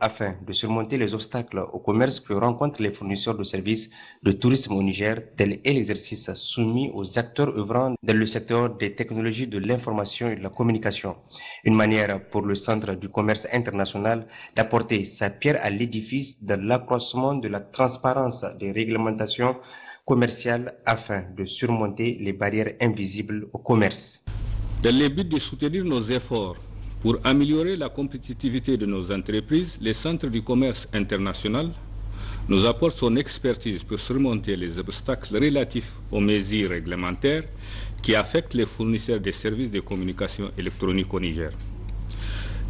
afin de surmonter les obstacles au commerce que rencontrent les fournisseurs de services de tourisme au Niger, tel est l'exercice soumis aux acteurs œuvrant dans le secteur des technologies de l'information et de la communication. Une manière pour le Centre du commerce international d'apporter sa pierre à l'édifice de l'accroissement de la transparence des réglementations commerciales afin de surmonter les barrières invisibles au commerce. Dans le but de soutenir nos efforts pour améliorer la compétitivité de nos entreprises, le Centre du commerce international nous apporte son expertise pour surmonter les obstacles relatifs aux mesures réglementaires qui affectent les fournisseurs de services de communication électronique au Niger.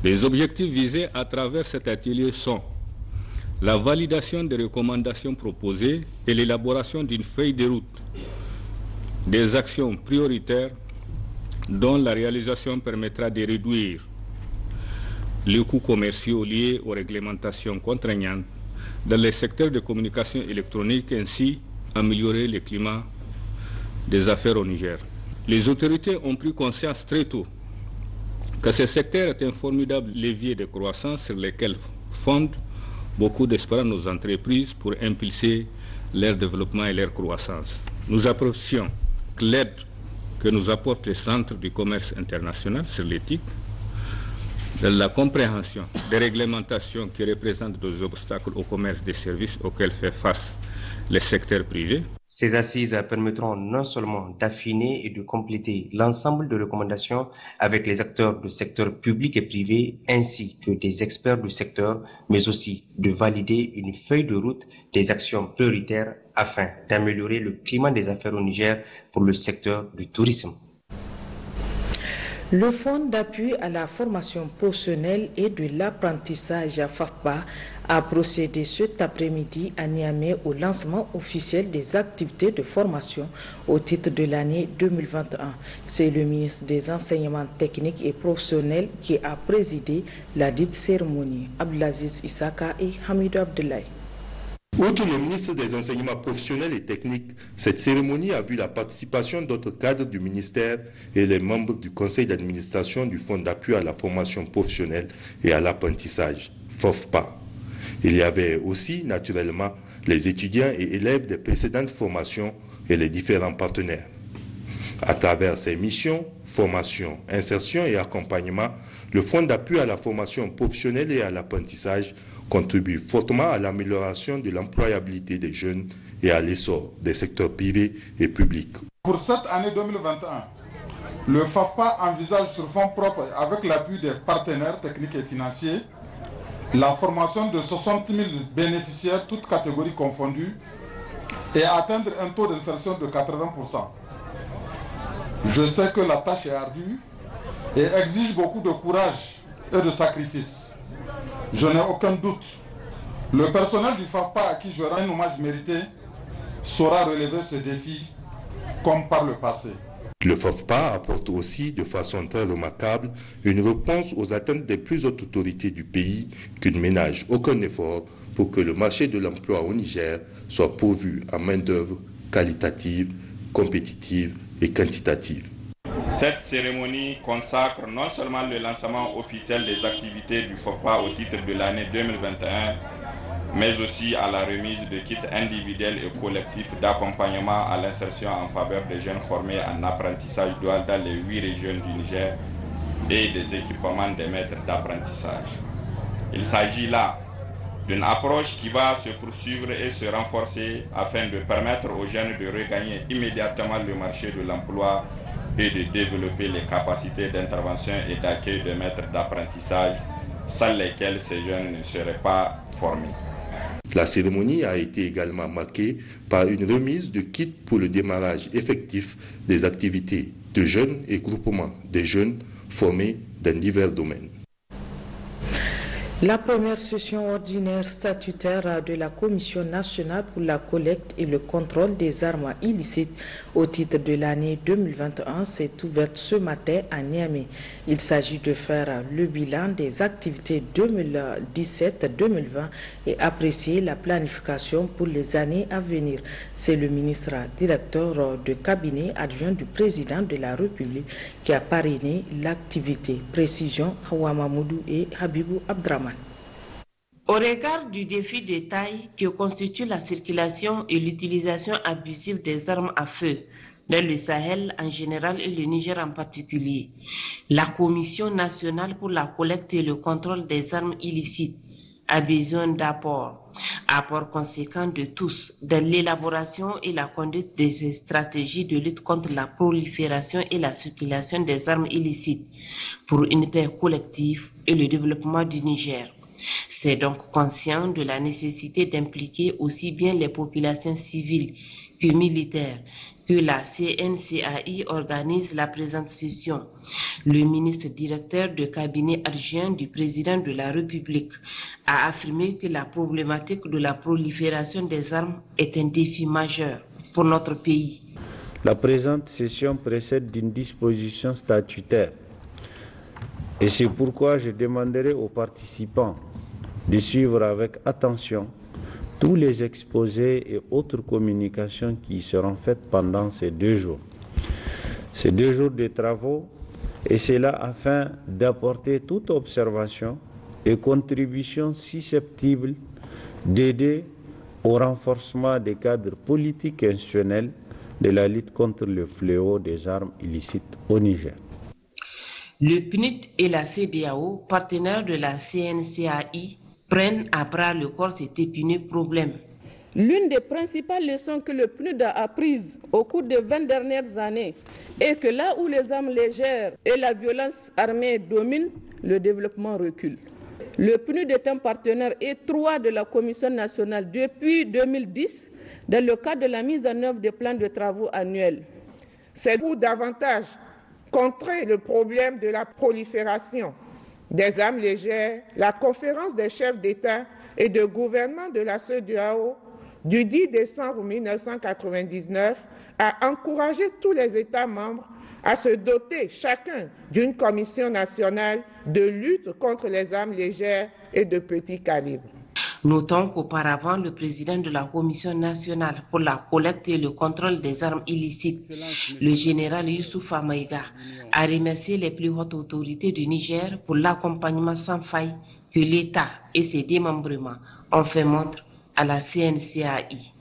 Les objectifs visés à travers cet atelier sont la validation des recommandations proposées et l'élaboration d'une feuille de route, des actions prioritaires dont la réalisation permettra de réduire les coûts commerciaux liés aux réglementations contraignantes dans les secteurs de communication électronique, ainsi améliorer le climat des affaires au Niger. Les autorités ont pris conscience très tôt que ce secteur est un formidable levier de croissance sur lequel fondent beaucoup d'espoir nos entreprises pour impulser leur développement et leur croissance. Nous apprécions que l'aide que nous apporte le Centre du commerce international sur l'éthique, de la compréhension des réglementations qui représentent des obstacles au commerce des services auxquels fait face le secteur privé. Ces assises permettront non seulement d'affiner et de compléter l'ensemble de recommandations avec les acteurs du secteur public et privé ainsi que des experts du secteur, mais aussi de valider une feuille de route des actions prioritaires afin d'améliorer le climat des affaires au Niger pour le secteur du tourisme. Le Fonds d'appui à la formation professionnelle et de l'apprentissage FAFPA a procédé cet après-midi à Niamey au lancement officiel des activités de formation au titre de l'année 2021. C'est le ministre des Enseignements techniques et professionnels qui a présidé la dite cérémonie. Abdelaziz Issaka et Hamidou Abdoulaye. Outre le ministre des Enseignements professionnels et techniques, cette cérémonie a vu la participation d'autres cadres du ministère et les membres du conseil d'administration du Fonds d'appui à la formation professionnelle et à l'apprentissage, FOFPA. Il y avait aussi, naturellement, les étudiants et élèves des précédentes formations et les différents partenaires. À travers ses missions, formation, insertion et accompagnement, le Fonds d'appui à la formation professionnelle et à l'apprentissage contribue fortement à l'amélioration de l'employabilité des jeunes et à l'essor des secteurs privés et publics. Pour cette année 2021, le FAFPA envisage sur fonds propres avec l'appui des partenaires techniques et financiers la formation de 60 000 bénéficiaires, toutes catégories confondues, et atteindre un taux d'insertion de 80%. Je sais que la tâche est ardue et exige beaucoup de courage et de sacrifice. Je n'ai aucun doute. Le personnel du FAFPA à qui je rends un hommage mérité saura relever ce défi comme par le passé. Le FAFPA apporte aussi de façon très remarquable une réponse aux attentes des plus hautes autorités du pays qui ne ménagent aucun effort pour que le marché de l'emploi au Niger soit pourvu à main-d'œuvre qualitative, compétitive et quantitative. Cette cérémonie consacre non seulement le lancement officiel des activités du FAFPA au titre de l'année 2021, mais aussi à la remise de kits individuels et collectifs d'accompagnement à l'insertion en faveur des jeunes formés en apprentissage dual dans les 8 régions du Niger et des équipements des maîtres d'apprentissage. Il s'agit là d'une approche qui va se poursuivre et se renforcer afin de permettre aux jeunes de regagner immédiatement le marché de l'emploi et de développer les capacités d'intervention et d'accueil de maîtres d'apprentissage sans lesquels ces jeunes ne seraient pas formés. La cérémonie a été également marquée par une remise de kits pour le démarrage effectif des activités de jeunes et groupements des jeunes formés dans divers domaines. La première session ordinaire statutaire de la Commission nationale pour la collecte et le contrôle des armes illicites au titre de l'année 2021 s'est ouverte ce matin à Niamey. Il s'agit de faire le bilan des activités 2017-2020 et apprécier la planification pour les années à venir. C'est le ministre directeur de cabinet adjoint du président de la République qui a parrainé l'activité. Précision, Hawa Mahmoudou et Habibou Abdraman. Au regard du défi de taille que constitue la circulation et l'utilisation abusive des armes à feu dans le Sahel en général et le Niger en particulier, la Commission nationale pour la collecte et le contrôle des armes illicites a besoin d'apports conséquents de tous dans l'élaboration et la conduite des stratégies de lutte contre la prolifération et la circulation des armes illicites pour une paix collective et le développement du Niger. C'est donc conscient de la nécessité d'impliquer aussi bien les populations civiles que militaires que la CNCAI organise la présente session. Le ministre directeur de cabinet adjoint du président de la République a affirmé que la problématique de la prolifération des armes est un défi majeur pour notre pays. La présente session précède d'une disposition statutaire et c'est pourquoi je demanderai aux participants de suivre avec attention tous les exposés et autres communications qui seront faites pendant ces 2 jours. Ces 2 jours de travaux, et c'est là afin d'apporter toute observation et contribution susceptible d'aider au renforcement des cadres politiques et institutionnels de la lutte contre le fléau des armes illicites au Niger. Le PNUD et la CEDEAO, partenaires de la CNCAI, prennent à bras le corps cet épineux problème. L'une des principales leçons que le PNUD a apprises au cours des 20 dernières années est que là où les armes légères et la violence armée dominent, le développement recule. Le PNUD est un partenaire étroit de la Commission nationale depuis 2010 dans le cadre de la mise en œuvre des plans de travaux annuels. C'est pour davantage contrer le problème de la prolifération des armes légères, la conférence des chefs d'État et de gouvernement de la CEDEAO du 10 décembre 1999 a encouragé tous les États membres à se doter chacun d'une commission nationale de lutte contre les armes légères et de petit calibre. Notons qu'auparavant, le président de la Commission nationale pour la collecte et le contrôle des armes illicites, le général Youssouf Maïga, a remercié les plus hautes autorités du Niger pour l'accompagnement sans faille que l'État et ses démembrements ont fait montre à la CNCAI.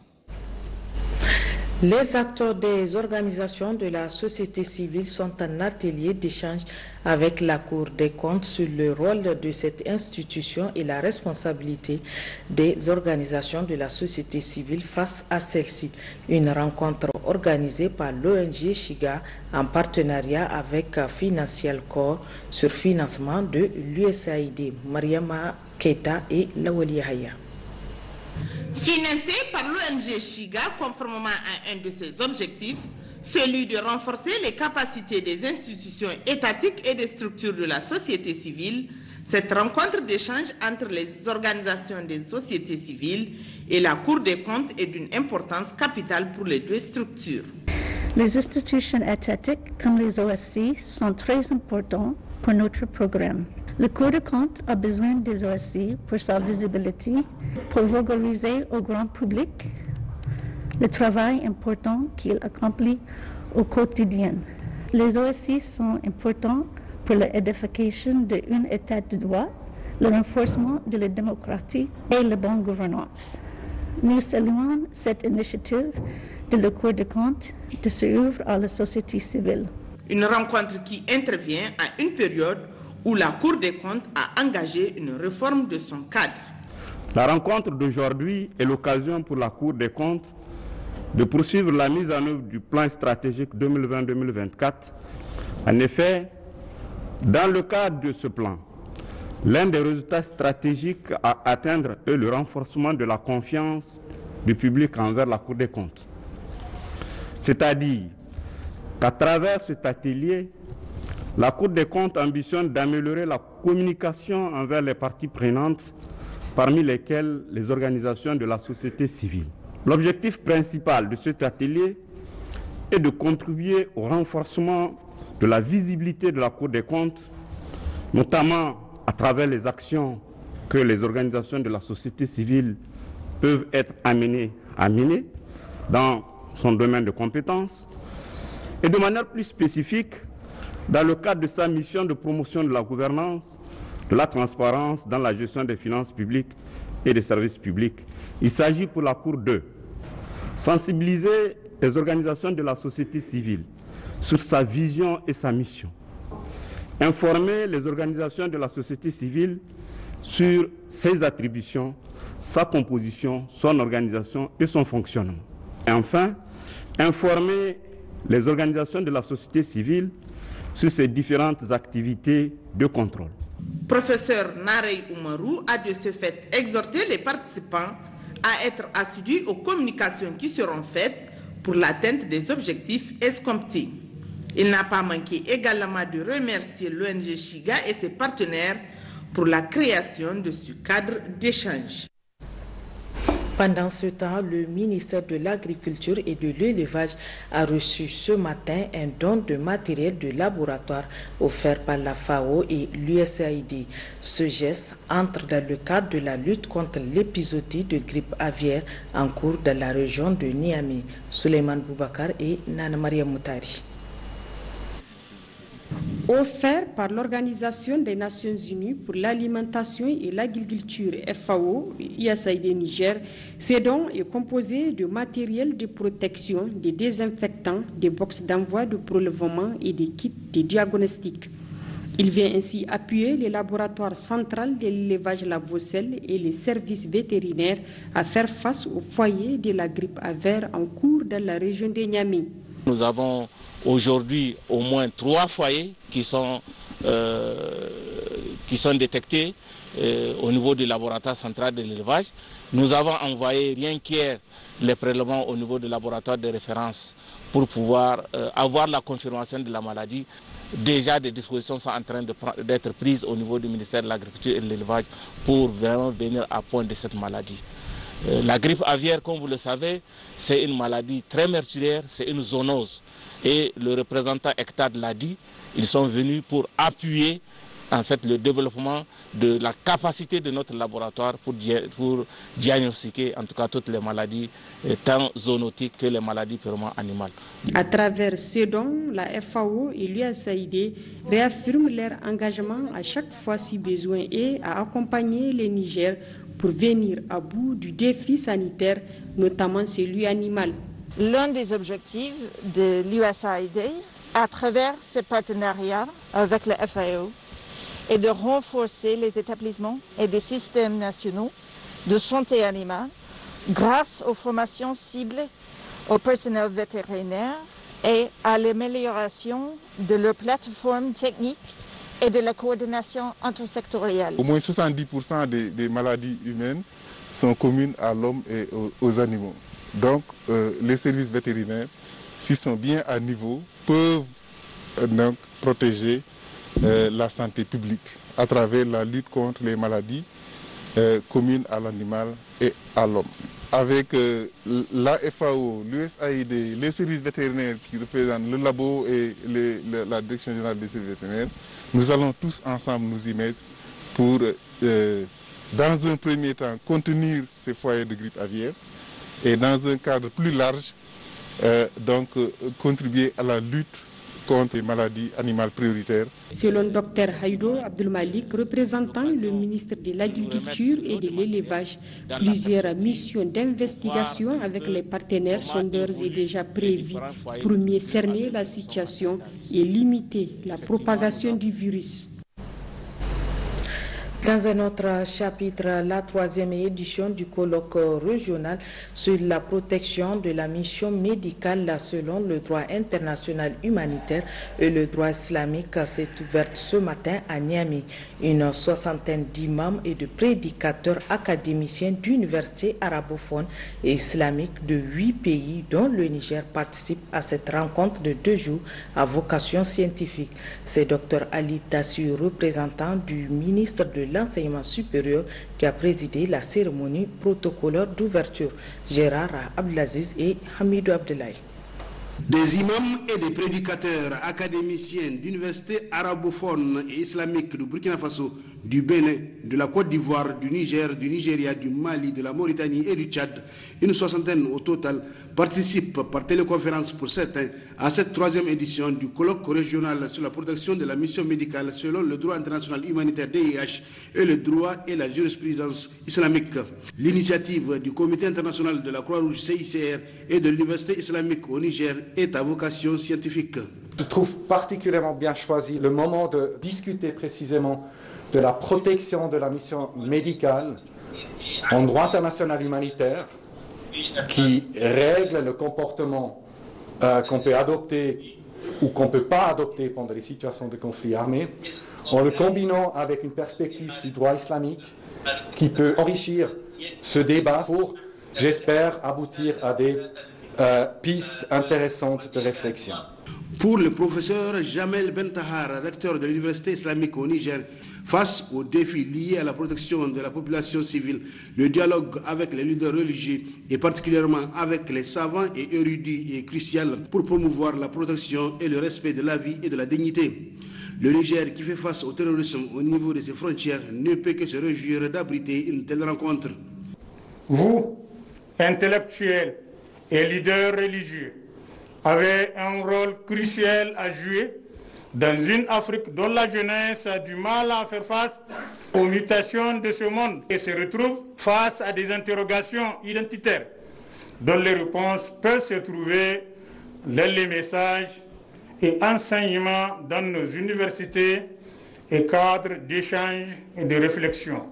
Les acteurs des organisations de la société civile sont en atelier d'échange avec la Cour des comptes sur le rôle de cette institution et la responsabilité des organisations de la société civile face à celle-ci. Une rencontre organisée par l'ONG Chiga en partenariat avec Financial Corps sur financement de l'USAID. Mariama Keita et Lawali Haya. Financé par l'ONG Chiga conformément à un de ses objectifs, celui de renforcer les capacités des institutions étatiques et des structures de la société civile, cette rencontre d'échange entre les organisations des sociétés civiles et la Cour des comptes est d'une importance capitale pour les deux structures. Les institutions étatiques comme les OSC sont très importantes pour notre programme. Le Cour des comptes a besoin des OSC pour sa visibilité, pour vulgariser au grand public le travail important qu'il accomplit au quotidien. Les OSC sont importants pour l'édification d'un état de droit, le renforcement de la démocratie et la bonne gouvernance. Nous saluons cette initiative de la Cour des comptes de s'ouvrir à la société civile. Une rencontre qui intervient à une période où la Cour des comptes a engagé une réforme de son cadre. La rencontre d'aujourd'hui est l'occasion pour la Cour des comptes de poursuivre la mise en œuvre du plan stratégique 2020-2024. En effet, dans le cadre de ce plan, l'un des résultats stratégiques à atteindre est le renforcement de la confiance du public envers la Cour des comptes. C'est-à-dire qu'à travers cet atelier, la Cour des comptes ambitionne d'améliorer la communication envers les parties prenantes, parmi lesquelles les organisations de la société civile. L'objectif principal de cet atelier est de contribuer au renforcement de la visibilité de la Cour des comptes, notamment à travers les actions que les organisations de la société civile peuvent être amenées à mener dans son domaine de compétences, et de manière plus spécifique, dans le cadre de sa mission de promotion de la gouvernance, de la transparence dans la gestion des finances publiques et des services publics. Il s'agit pour la Cour de sensibiliser les organisations de la société civile sur sa vision et sa mission, informer les organisations de la société civile sur ses attributions, sa composition, son organisation et son fonctionnement. Et enfin, informer les organisations de la société civile sur ses différentes activités de contrôle. Professeur Narey Oumarou a de ce fait exhorté les participants à être assidus aux communications qui seront faites pour l'atteinte des objectifs escomptés. Il n'a pas manqué également de remercier l'ONG Shiga et ses partenaires pour la création de ce cadre d'échange. Pendant ce temps, le ministère de l'Agriculture et de l'Élevage a reçu ce matin un don de matériel de laboratoire offert par la FAO et l'USAID. Ce geste entre dans le cadre de la lutte contre l'épizootie de grippe aviaire en cours dans la région de Niamey. Souleymane Boubacar et Nana Maria Moutari. Offert par l'Organisation des Nations Unies pour l'alimentation et l'agriculture FAO, USAID Niger, ce don est composé de matériel de protection, de désinfectants, des box d'envoi de prélèvement et des kits de diagnostic. Il vient ainsi appuyer les laboratoires centraux de l'élevage La Vaucelle et les services vétérinaires à faire face au foyer de la grippe aviaire en cours dans la région de Niamey. Nous avons aujourd'hui au moins 3 foyers qui sont détectés au niveau du laboratoire central de l'élevage. Nous avons envoyé rien qu'hier les prélèvements au niveau du laboratoire de référence pour pouvoir avoir la confirmation de la maladie. Déjà, des dispositions sont en train d'être prises au niveau du ministère de l'Agriculture et de l'Élevage pour vraiment venir à point de cette maladie. La grippe aviaire, comme vous le savez, c'est une maladie très meurtrière, c'est une zoonose. Et le représentant Hectade l'a dit, ils sont venus pour appuyer en fait le développement de la capacité de notre laboratoire pour diagnostiquer en tout cas toutes les maladies, tant zoonotiques que les maladies purement animales. À travers ce don, la FAO et l'USAID réaffirment leur engagement à chaque fois si besoin est à accompagner les Niger pour venir à bout du défi sanitaire, notamment celui animal. L'un des objectifs de l'USAID, à travers ce partenariat avec la FAO, est de renforcer les établissements et des systèmes nationaux de santé animale grâce aux formations ciblées au personnel vétérinaire et à l'amélioration de leur plateforme technique et de la coordination intersectorielle. Au moins 70% des maladies humaines sont communes à l'homme et aux animaux. Donc les services vétérinaires, s'ils sont bien à niveau, peuvent donc protéger la santé publique à travers la lutte contre les maladies communes à l'animal et à l'homme. Avec la FAO, l'USAID, les services vétérinaires qui représentent le labo et la direction générale des services vétérinaires, nous allons tous ensemble nous y mettre pour, dans un premier temps, contenir ces foyers de grippe aviaire et dans un cadre plus large, contribuer à la lutte contre les maladies animales prioritaires. Selon Dr Haïdo Abdelmalik, représentant le ministre de l'Agriculture et de l'Élevage, plusieurs missions d'investigation avec les partenaires sont d'ores et déjà prévues pour mieux cerner la situation et limiter la propagation du virus. Dans un autre chapitre, la 3e édition du colloque régional sur la protection de la mission médicale selon le droit international humanitaire et le droit islamique s'est ouverte ce matin à Niamey. Une soixantaine d'imams et de prédicateurs académiciens d'universités arabophones et islamiques de 8 pays, dont le Niger, participent à cette rencontre de 2 jours à vocation scientifique. C'est Dr Ali Tassu, représentant du ministre de l'enseignement supérieur, qui a présidé la cérémonie protocolaire d'ouverture. Gérard Abdelaziz et Hamidou Abdelhaï. Des imams et des prédicateurs académiciens d'universités arabophones et islamiques de Burkina Faso du Bénin, de la Côte d'Ivoire, du Niger, du Nigeria, du Mali, de la Mauritanie et du Tchad, une soixantaine au total, participent par téléconférence pour certains à cette 3e édition du colloque régional sur la protection de la mission médicale selon le droit international humanitaire DIH et le droit et la jurisprudence islamique. L'initiative du Comité international de la Croix-Rouge CICR et de l'Université islamique au Niger est à vocation scientifique. Je trouve particulièrement bien choisi le moment de discuter précisément de la protection de la mission médicale en droit international humanitaire qui règle le comportement qu'on peut adopter ou qu'on ne peut pas adopter pendant les situations de conflit armé, en le combinant avec une perspective du droit islamique qui peut enrichir ce débat pour, j'espère, aboutir à des pistes intéressantes de réflexion. Pour le professeur Jamel Bentahar, recteur de l'Université islamique au Niger, face aux défis liés à la protection de la population civile, le dialogue avec les leaders religieux et particulièrement avec les savants et érudits est crucial pour promouvoir la protection et le respect de la vie et de la dignité. Le Niger, qui fait face au terrorisme au niveau de ses frontières, ne peut que se réjouir d'abriter une telle rencontre. Vous, intellectuels et leaders religieux, avait un rôle crucial à jouer dans une Afrique dont la jeunesse a du mal à faire face aux mutations de ce monde et se retrouve face à des interrogations identitaires dont les réponses peuvent se trouver dans les messages et enseignements dans nos universités et cadres d'échange et de réflexion.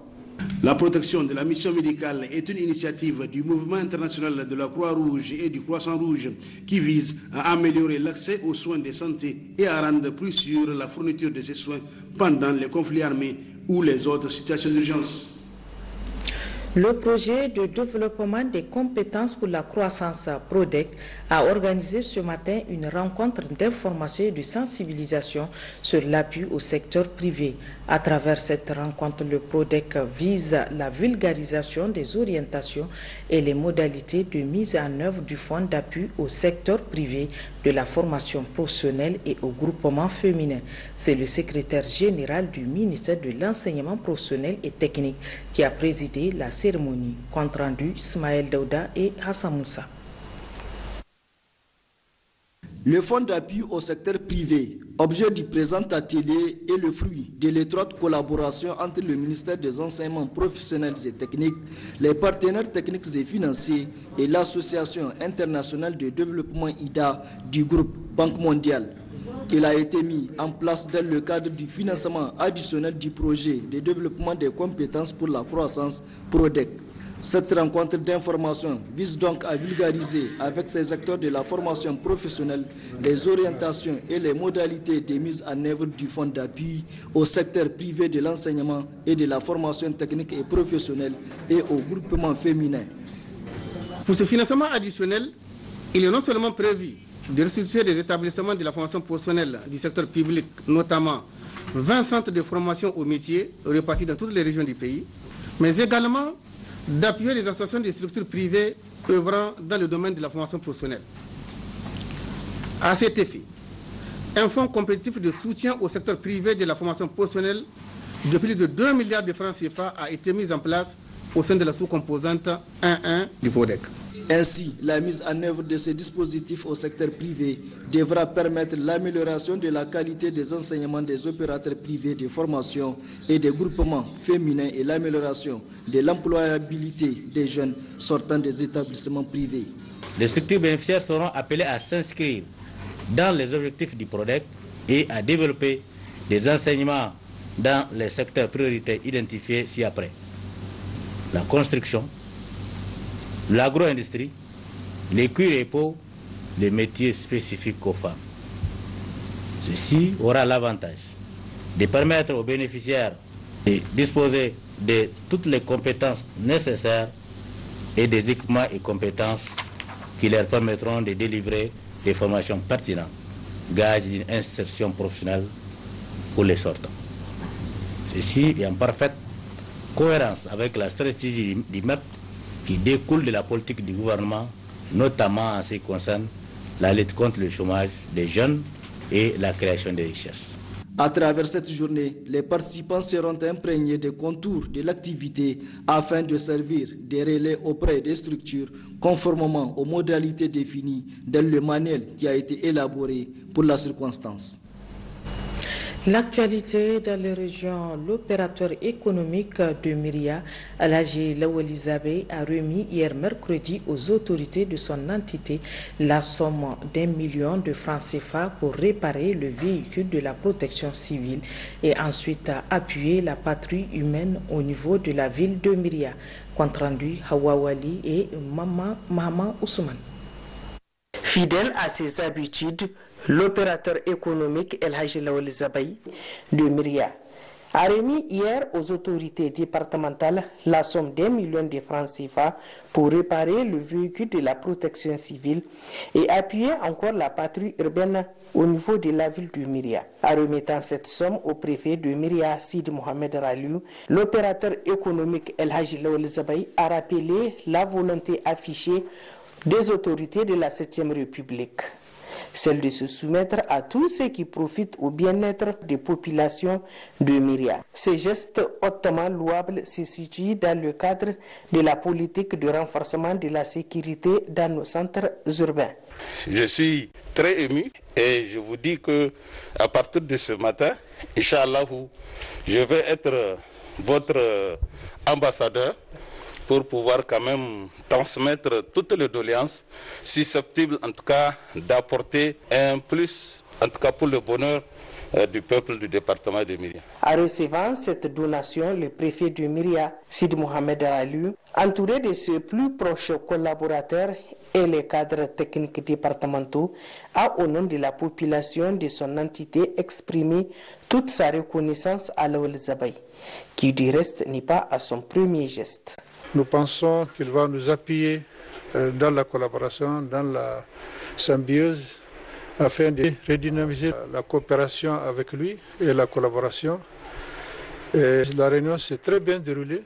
La protection de la mission médicale est une initiative du mouvement international de la Croix-Rouge et du Croissant-Rouge qui vise à améliorer l'accès aux soins de santé et à rendre plus sûre la fourniture de ces soins pendant les conflits armés ou les autres situations d'urgence. Le projet de développement des compétences pour la croissance PRODEC a organisé ce matin une rencontre d'information et de sensibilisation sur l'appui au secteur privé. À travers cette rencontre, le PRODEC vise la vulgarisation des orientations et les modalités de mise en œuvre du fonds d'appui au secteur privé, de la formation professionnelle et au groupement féminin. C'est le secrétaire général du ministère de l'Enseignement professionnel et technique qui a présidé la cérémonie. Compte rendu, Ismaël Daouda et Hassan Moussa. Le fonds d'appui au secteur privé, objet du présent atelier, est le fruit de l'étroite collaboration entre le ministère des Enseignements professionnels et techniques, les partenaires techniques et financiers et l'Association internationale de développement IDA du groupe Banque mondiale. Il a été mis en place dans le cadre du financement additionnel du projet de développement des compétences pour la croissance PRODEC. Cette rencontre d'information vise donc à vulgariser avec ces acteurs de la formation professionnelle les orientations et les modalités de mise en œuvre du fonds d'appui au secteur privé de l'enseignement et de la formation technique et professionnelle et au groupement féminin. Pour ce financement additionnel, il est non seulement prévu de ressusciter des établissements de la formation professionnelle du secteur public, notamment 20 centres de formation au métier répartis dans toutes les régions du pays, mais également d'appuyer les associations des structures privées œuvrant dans le domaine de la formation professionnelle. À cet effet, un fonds compétitif de soutien au secteur privé de la formation professionnelle de plus de 2 milliards de francs CFA a été mis en place au sein de la sous-composante 1.1 du PRODEC. Ainsi, la mise en œuvre de ces dispositifs au secteur privé devra permettre l'amélioration de la qualité des enseignements des opérateurs privés de formation et des groupements féminins et l'amélioration de l'employabilité des jeunes sortant des établissements privés. Les structures bénéficiaires seront appelées à s'inscrire dans les objectifs du PRODEC et à développer des enseignements dans les secteurs prioritaires identifiés ci-après. La construction, l'agro-industrie, les cuirs et peaux, les métiers spécifiques aux femmes. Ceci aura l'avantage de permettre aux bénéficiaires de disposer de toutes les compétences nécessaires et des équipements et compétences qui leur permettront de délivrer des formations pertinentes, gage d'une insertion professionnelle pour les sortants. Ceci est en parfaite cohérence avec la stratégie du MEP qui découle de la politique du gouvernement, notamment en ce qui concerne la lutte contre le chômage des jeunes et la création de richesses. À travers cette journée, les participants seront imprégnés des contours de l'activité afin de servir des relais auprès des structures conformément aux modalités définies dans le manuel qui a été élaboré pour la circonstance. L'actualité dans les régions, l'opérateur économique de Myria, Alhaji Lawali Zabe, a remis hier mercredi aux autorités de son entité la somme d'1 million de francs CFA pour réparer le véhicule de la protection civile et ensuite appuyer la patrouille humaine au niveau de la ville de Myria. Compte rendu Hawa Wali et Maman Ousmane. Fidèle à ses habitudes, l'opérateur économique El Hadji Lawali Zabe de Myria a remis hier aux autorités départementales la somme d'1 million de francs CFA pour réparer le véhicule de la protection civile et appuyer encore la patrouille urbaine au niveau de la ville de Myria. En remettant cette somme au préfet de Myria, Sid Mohamed Raliou, l'opérateur économique El Hadji Lawali Zabe a rappelé la volonté affichée des autorités de la 7e République, celle de se soumettre à tous ceux qui profitent au bien-être des populations de Myria. Ce geste hautement louable se situe dans le cadre de la politique de renforcement de la sécurité dans nos centres urbains. Je suis très ému et je vous dis que à partir de ce matin, Inch'Allah, je vais être votre ambassadeur pour pouvoir quand même transmettre toutes les doléances susceptibles en tout cas d'apporter un plus, en tout cas pour le bonheur du peuple du département de Myria. En recevant cette donation, le préfet de Myria, Sid Mohamed Raliou, entouré de ses plus proches collaborateurs et les cadres techniques départementaux, a au nom de la population de son entité exprimé toute sa reconnaissance à Lawali Zabe, qui du reste n'est pas à son premier geste. Nous pensons qu'il va nous appuyer dans la collaboration, dans la symbiose, afin de redynamiser la coopération avec lui et la collaboration. Et la réunion s'est très bien déroulée.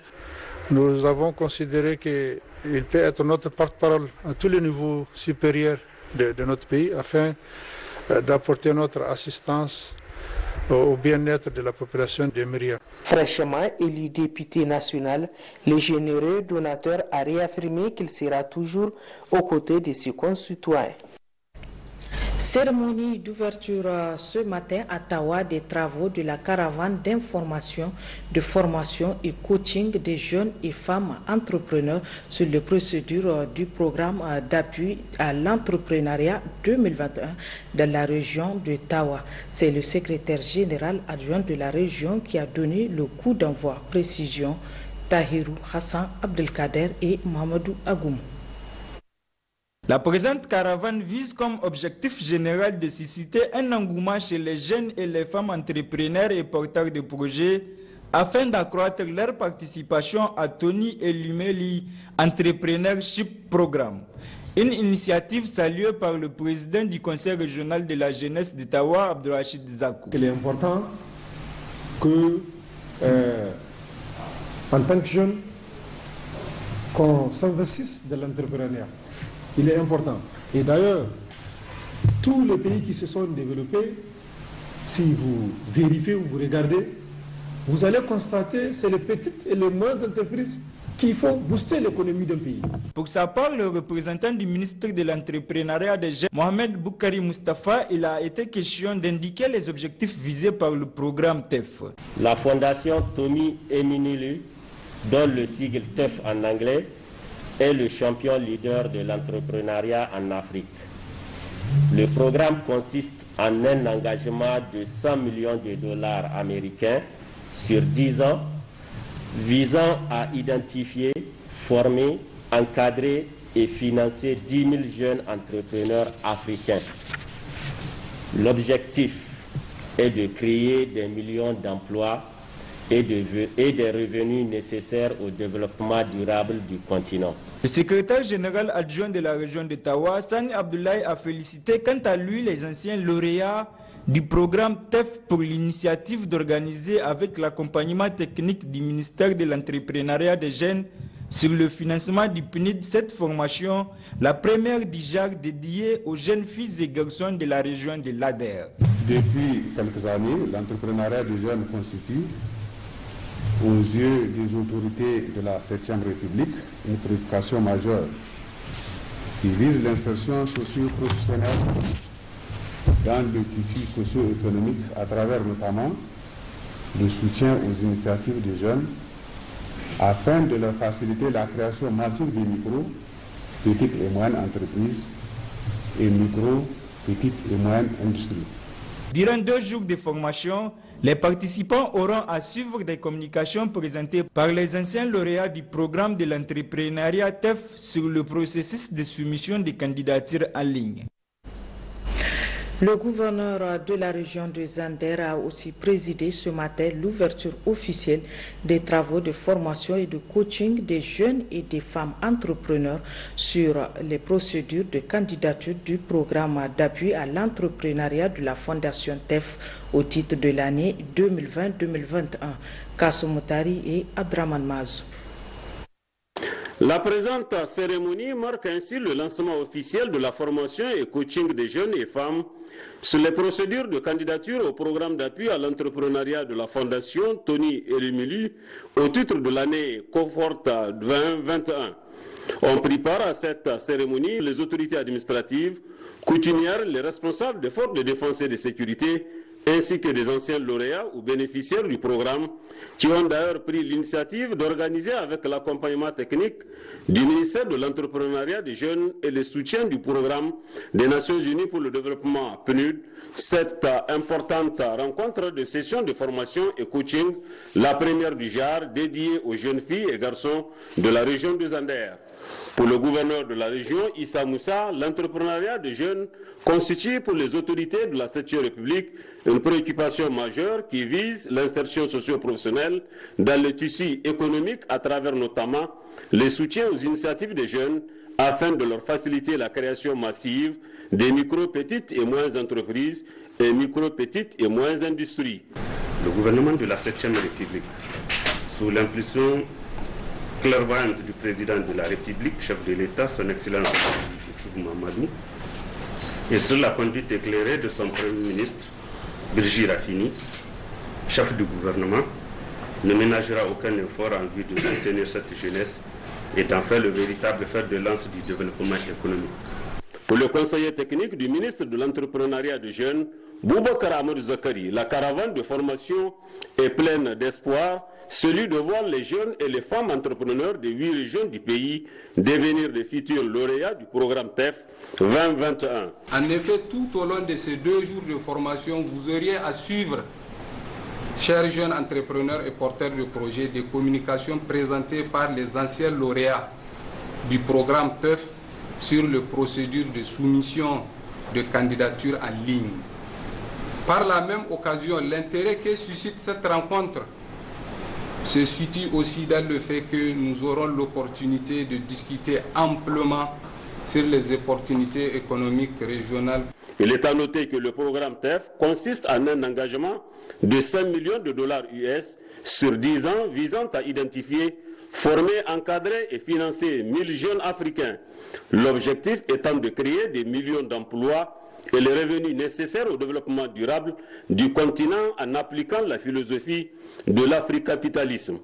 Nous avons considéré qu'il peut être notre porte-parole à tous les niveaux supérieurs de notre pays afin d'apporter notre assistance au bien-être de la population de Myria. Fraîchement élu député national, le généreux donateur a réaffirmé qu'il sera toujours aux côtés de ses concitoyens. Cérémonie d'ouverture ce matin à Tawa des travaux de la caravane d'information, de formation et coaching des jeunes et femmes entrepreneurs sur les procédures du programme d'appui à l'entrepreneuriat 2021 dans la région de Tawa. C'est le secrétaire général adjoint de la région qui a donné le coup d'envoi. Précision, Tahirou Hassan Abdelkader et Mohamedou Agoum. La présente caravane vise comme objectif général de susciter un engouement chez les jeunes et les femmes entrepreneurs et porteurs de projets afin d'accroître leur participation à Tony et Lumeli Entrepreneurship Programme. Une initiative saluée par le président du Conseil régional de la jeunesse d'Ottawa, Abdelrachid Zakou. Il est important que, en tant que jeune, qu'on s'investisse dans l'entrepreneuriat. Il est important. Et d'ailleurs, tous les pays qui se sont développés, si vous vérifiez ou vous regardez, vous allez constater que c'est les petites et les moyennes entreprises qui font booster l'économie d'un pays. Pour sa part, le représentant du ministre de l'entrepreneuriat des jeunes, Mohamed Boukari Mustafa, il a été question d'indiquer les objectifs visés par le programme TEF. La fondation Tommy Eminelu, dont le sigle TEF en anglais, est le champion leader de l'entrepreneuriat en Afrique. Le programme consiste en un engagement de 100 millions de dollars américains sur 10 ans, visant à identifier, former, encadrer et financer 10 000 jeunes entrepreneurs africains. L'objectif est de créer des millions d'emplois et des revenus nécessaires au développement durable du continent. Le secrétaire général adjoint de la région d'Ottawa, Sani Abdoulaye, a félicité quant à lui les anciens lauréats du programme TEF pour l'initiative d'organiser avec l'accompagnement technique du ministère de l'entrepreneuriat des jeunes sur le financement du PNID cette formation, la première du genre dédiée aux jeunes filles et garçons de la région de l'Ader. Depuis quelques années, l'entrepreneuriat des jeunes constitue, aux yeux des autorités de la 7e République, une préoccupation majeure qui vise l'insertion socio-professionnelle dans le tissu socio-économique à travers notamment le soutien aux initiatives des jeunes afin de leur faciliter la création massive des micro, petites et moyennes entreprises et micro, petites et moyennes industries. Durant 2 jours de formation, les participants auront à suivre des communications présentées par les anciens lauréats du programme de l'entrepreneuriat TEF sur le processus de soumission des candidatures en ligne. Le gouverneur de la région de Zander a aussi présidé ce matin l'ouverture officielle des travaux de formation et de coaching des jeunes et des femmes entrepreneurs sur les procédures de candidature du programme d'appui à l'entrepreneuriat de la Fondation TEF au titre de l'année 2020-2021. Kassou Moutari et Abdraman Mazou. La présente cérémonie marque ainsi le lancement officiel de la formation et coaching des jeunes et femmes sur les procédures de candidature au programme d'appui à l'entrepreneuriat de la Fondation Tony Elimili au titre de l'année Cohort 2021. On prit part à cette cérémonie les autorités administratives, coutumières, les responsables des forces de défense et de sécurité, ainsi que des anciens lauréats ou bénéficiaires du programme qui ont d'ailleurs pris l'initiative d'organiser avec l'accompagnement technique du ministère de l'entrepreneuriat des jeunes et le soutien du programme des Nations Unies pour le développement PNUD, cette importante rencontre de session de formation et coaching, la première du genre dédiée aux jeunes filles et garçons de la région de Zander. Pour le gouverneur de la région, Issa Moussa, l'entrepreneuriat des jeunes constitue pour les autorités de la 7e République une préoccupation majeure qui vise l'insertion socio-professionnelle dans le tissu économique à travers notamment les soutiens aux initiatives des jeunes afin de leur faciliter la création massive des micro, petites et moyennes entreprises et micro, petites et moyennes industries. Le gouvernement de la 7e République, sous l'impulsion clairvoyante du président de la République, chef de l'État, son Excellence Issoufou Mahamadou, et sur la conduite éclairée de son Premier ministre, Birji Rafini, chef du gouvernement, ne ménagera aucun effort en vue de soutenir cette jeunesse et d'en faire le véritable fer de lance du développement économique. Pour le conseiller technique du ministre de l'entrepreneuriat des jeunes, Boubacar Amadou Zakari, la caravane de formation est pleine d'espoir, celui de voir les jeunes et les femmes entrepreneurs des 8 régions du pays devenir des futurs lauréats du programme TEF 2021. En effet, tout au long de ces 2 jours de formation, vous auriez à suivre, chers jeunes entrepreneurs et porteurs de projets, des communications présentées par les anciens lauréats du programme TEF sur les procédures de soumission de candidature en ligne. Par la même occasion, l'intérêt que suscite cette rencontre se situe aussi dans le fait que nous aurons l'opportunité de discuter amplement sur les opportunités économiques régionales. Il est à noter que le programme TEF consiste en un engagement de 5 millions de dollars US sur 10 ans visant à identifier, former, encadrer et financer 1000 jeunes africains. L'objectif étant de créer des millions d'emplois et les revenus nécessaires au développement durable du continent en appliquant la philosophie de l'africapitalisme.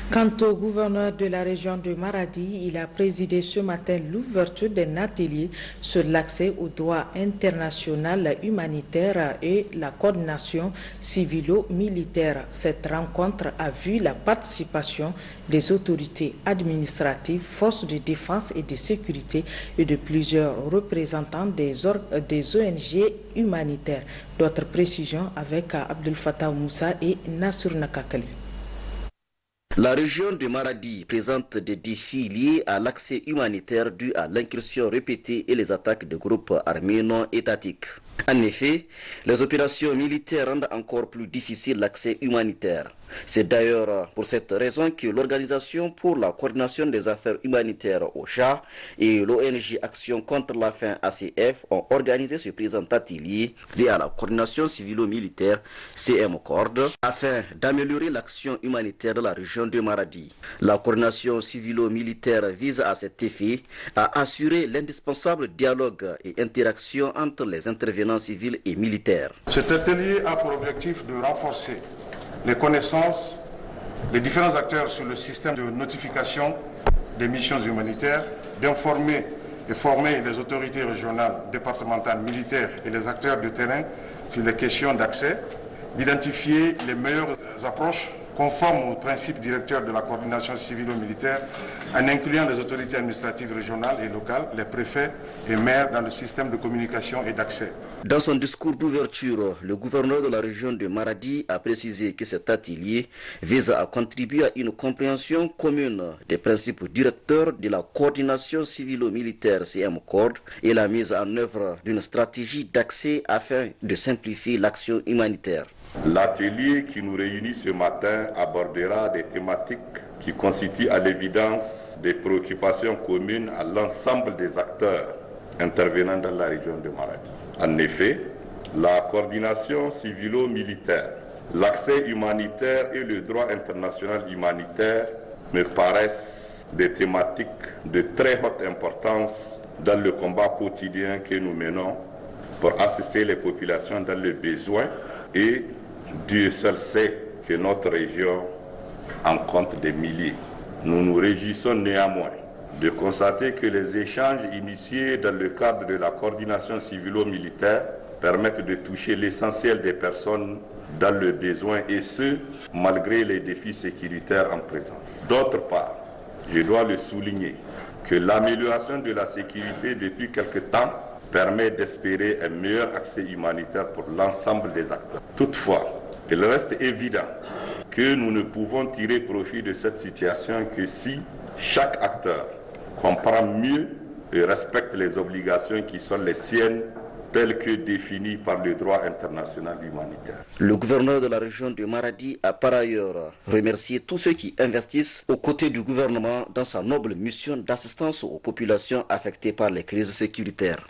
Quant au gouverneur de la région de Maradi, il a présidé ce matin l'ouverture d'un atelier sur l'accès au droit international humanitaire et la coordination civilo-militaire. Cette rencontre a vu la participation des autorités administratives, forces de défense et de sécurité et de plusieurs représentants des ONG humanitaires. D'autres précisions avec Abdel Fattah Moussa et Nassur Nakakali. La région de Maradi présente des défis liés à l'accès humanitaire dû à l'incursion répétée et les attaques de groupes armés non étatiques. En effet, les opérations militaires rendent encore plus difficile l'accès humanitaire. C'est d'ailleurs pour cette raison que l'Organisation pour la coordination des affaires humanitaires OCHA et l'ONG Action contre la faim ACF ont organisé ce présent atelier via la coordination civilo-militaire CM-CORD afin d'améliorer l'action humanitaire de la région région de Maradi. La coordination civilo-militaire vise à cet effet à assurer l'indispensable dialogue et interaction entre les intervenants civils et militaires. Cet atelier a pour objectif de renforcer les connaissances des différents acteurs sur le système de notification des missions humanitaires, d'informer et former les autorités régionales, départementales, militaires et les acteurs de terrain sur les questions d'accès, d'identifier les meilleures approches conformes aux principes directeurs de la coordination civilo-militaire en incluant les autorités administratives régionales et locales, les préfets et maires dans le système de communication et d'accès. Dans son discours d'ouverture, le gouverneur de la région de Maradi a précisé que cet atelier vise à contribuer à une compréhension commune des principes directeurs de la coordination civilo-militaire CM-CORD et la mise en œuvre d'une stratégie d'accès afin de simplifier l'action humanitaire. L'atelier qui nous réunit ce matin abordera des thématiques qui constituent à l'évidence des préoccupations communes à l'ensemble des acteurs intervenant dans la région de Maradi. En effet, la coordination civilo-militaire, l'accès humanitaire et le droit international humanitaire me paraissent des thématiques de très haute importance dans le combat quotidien que nous menons pour assister les populations dans le besoin, et Dieu seul sait que notre région en compte des milliers. Nous nous réjouissons néanmoins de constater que les échanges initiés dans le cadre de la coordination civilo-militaire permettent de toucher l'essentiel des personnes dans le besoin, et ce, malgré les défis sécuritaires en présence. D'autre part, je dois le souligner, que l'amélioration de la sécurité depuis quelque temps permet d'espérer un meilleur accès humanitaire pour l'ensemble des acteurs. Toutefois, il reste évident que nous ne pouvons tirer profit de cette situation que si chaque acteur comprend mieux et respecte les obligations qui sont les siennes, telles que définies par le droit international humanitaire. Le gouverneur de la région de Maradi a par ailleurs remercié tous ceux qui investissent aux côtés du gouvernement dans sa noble mission d'assistance aux populations affectées par les crises sécuritaires.